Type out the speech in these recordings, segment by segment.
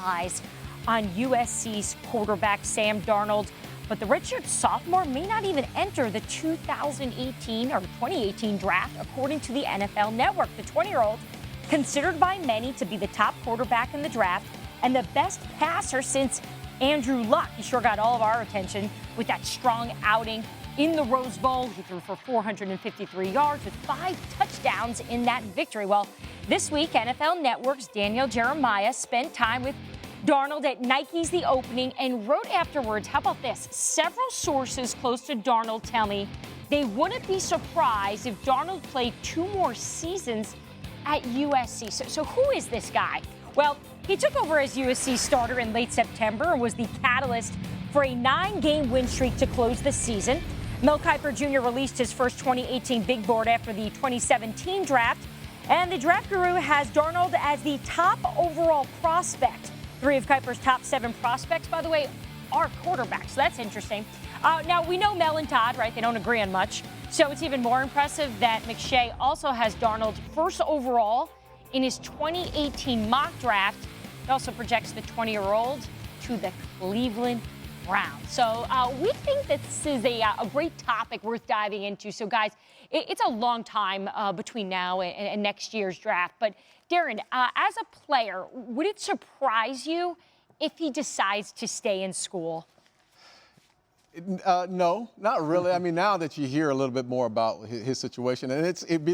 eyes on USC's quarterback Sam Darnold. But the redshirt sophomore may not even enter the 2018 draft, according to the NFL Network. The 20-year-old, considered by many to be the top quarterback in the draft and the best passer since Andrew Luck. He sure got all of our attention with that strong outing in the Rose Bowl. He threw for 453 yards with 5 touchdowns in that victory. Well, this week, NFL Network's Daniel Jeremiah spent time with Darnold at Nike's The Opening and wrote afterwards, how about this? Several sources close to Darnold tell me they wouldn't be surprised if Darnold played 2 more seasons at USC. So who is this guy? Well, he took over as USC starter in late September and was the catalyst for a 9-game win streak to close the season. Mel Kiper Jr. released his first 2018 big board after the 2017 draft, and the draft guru has Darnold as the top overall prospect. 3 of Kiper's top 7 prospects, by the way, are quarterbacks, so that's interesting. Now, we know Mel and Todd, right? They don't agree on much, so it's even more impressive that McShay also has Darnold first overall in his 2018 mock draft. He also projects the 20-year-old to the Cleveland Browns. So we think that this is a great topic worth diving into. So, guys, it's a long time between now and next year's draft. But, Darren, as a player, would it surprise you if he decides to stay in school? No, not really. I mean, now that you hear a little bit more about his situation, and it'd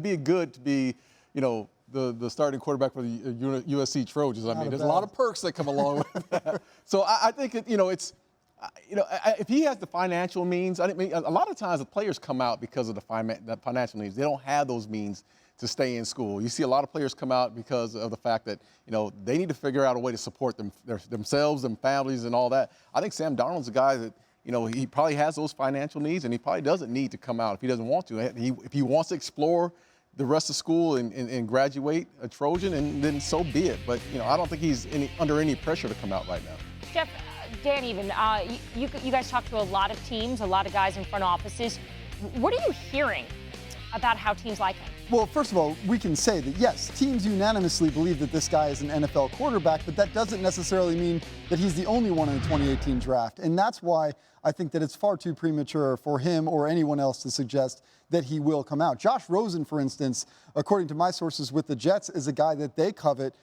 be good to be, you know, the starting quarterback for the USC Trojans. I mean, there's a lot of perks that come along with that. So I think if he has the financial means, I mean, a lot of times the players come out because of the financial needs. They don't have those means to stay in school. You see a lot of players come out because of the fact that, you know, they need to figure out a way to support themselves and families and all that. I think Sam Darnold's a guy that, you know, he probably has those financial needs, and he probably doesn't need to come out if he doesn't want to. If he wants to explore the rest of school and graduate a Trojan, and then so be it. But, you know, I don't think he's under any pressure to come out right now. Jeff, Dan, even, you guys talk to a lot of teams, a lot of guys in front offices. What are you hearing about how teams like him? Well, first of all, we can say that, yes, teams unanimously believe that this guy is an NFL quarterback, but that doesn't necessarily mean that he's the only one in the 2018 draft. And that's why I think that it's far too premature for him or anyone else to suggest that he will come out. Josh Rosen, for instance, according to my sources with the Jets, is a guy that they covet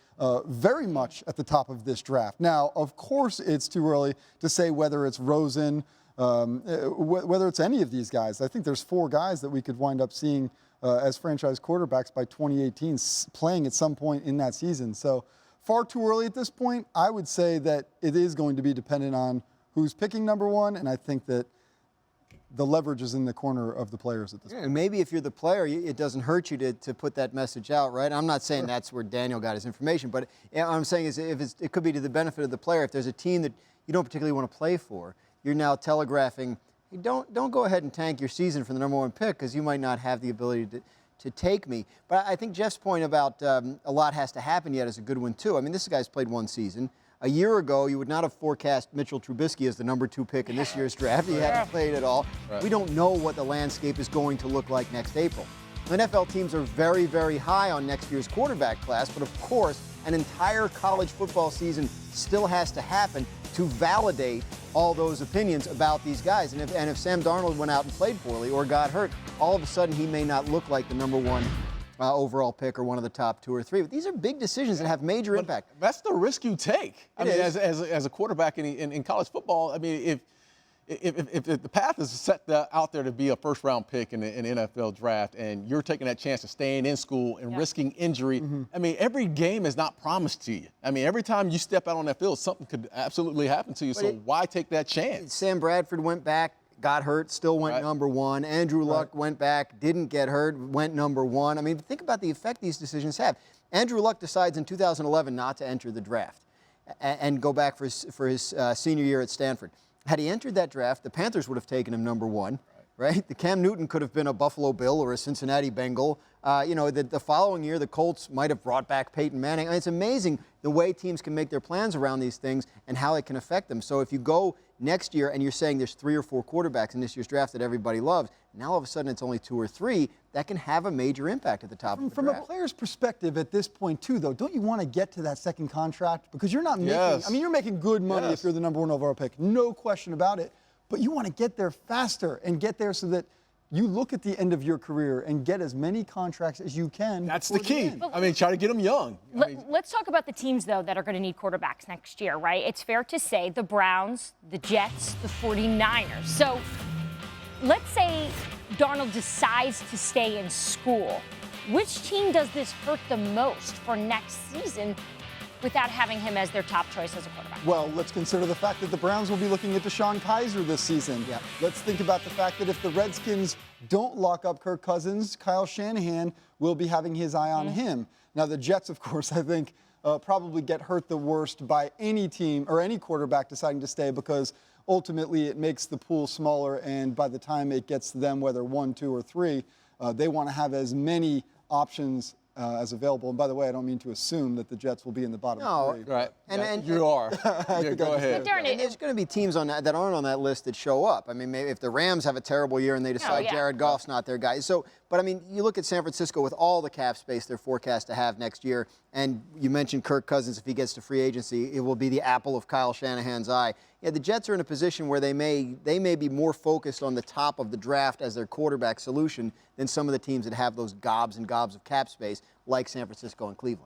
very much at the top of this draft. Now, of course, it's too early to say whether it's Rosen, whether it's any of these guys. I think there's 4 guys that we could wind up seeing as franchise quarterbacks by 2018 playing at some point in that season. So far too early at this point. I would say that it is going to be dependent on who's picking number 1, and I think that the leverage is in the corner of the players at this point. And maybe if you're the player, it doesn't hurt you to put that message out, right? I'm not saying that's where Daniel got his information, but what I'm saying is it could be to the benefit of the player. If there's a team that you don't particularly want to play for, you're now telegraphing, hey, don't go ahead and tank your season for the number 1 pick because you might not have the ability to take me. But I think Jeff's point about a lot has to happen yet is a good one, too. I mean, this guy's played 1 season. A year ago, you would not have forecast Mitchell Trubisky as the number 2 pick in this year's draft. He hadn't played at all. Right. We don't know what the landscape is going to look like next April. NFL teams are very, very high on next year's quarterback class, but of course, an entire college football season still has to happen to validate all those opinions about these guys. And if Sam Darnold went out and played poorly or got hurt, all of a sudden he may not look like the number 1 overall pick or one of the top 2 or 3. But these are big decisions that have major impact. That's the risk you take. I mean, as a quarterback in college football, I mean, if the path is set out there to be a first-round pick in the NFL draft, and you're taking that chance of staying in school and risking injury, I mean, every game is not promised to you. I mean, every time you step out on that field, something could absolutely happen to you. So why take that chance? Sam Bradford went back, got hurt, still went number 1. Andrew Luck went back, didn't get hurt, went number 1. I mean, think about the effect these decisions have. Andrew Luck decides in 2011 not to enter the draft and go back for his senior year at Stanford. Had he entered that draft, the Panthers would have taken him number 1. right? The Cam Newton could have been a Buffalo Bill or a Cincinnati Bengal. The following year, the Colts might have brought back Peyton Manning. I mean, it's amazing the way teams can make their plans around these things and how it can affect them. So if you go next year and you're saying there's 3 or 4 quarterbacks in this year's draft that everybody loves, now all of a sudden it's only 2 or 3, that can have a major impact at the top of the From draft. a player's perspective at this point, too, though, don't you want to get to that second contract? Because you're not making, I mean, you're making good money if you're the #1 overall pick. No question about it. But you want to get there faster and get there so that you look at the end of your career and get as many contracts as you can. That's the key. I mean, try to get them young. Let's talk about the teams, though, that are going to need quarterbacks next year, right? It's fair to say the Browns, the Jets, the 49ers. So let's say Darnold decides to stay in school. Which team does this hurt the most for next season without having him as their top choice as a quarterback? Well, let's consider the fact that the Browns will be looking at DeShone Kizer this season. Yeah. Let's think about the fact that if the Redskins don't lock up Kirk Cousins, Kyle Shanahan will be having his eye on him. Now, the Jets, of course, I think probably get hurt the worst by any team or any quarterback deciding to stay, because ultimately it makes the pool smaller, and by the time it gets to them, whether 1, 2, or 3, they want to have as many options as available. And by the way, I don't mean to assume that the Jets will be in the bottom 3. Right. And you are. Yeah, go ahead. Darren, There's going to be teams on that aren't on that list that show up. I mean, maybe if the Rams have a terrible year and they decide Jared Goff's not their guy. So, but I mean, you look at San Francisco with all the cap space they're forecast to have next year, and you mentioned Kirk Cousins. If he gets to free agency, it will be the apple of Kyle Shanahan's eye. Yeah, the Jets are in a position where they may be more focused on the top of the draft as their quarterback solution than some of the teams that have those gobs and gobs of cap space, like San Francisco and Cleveland.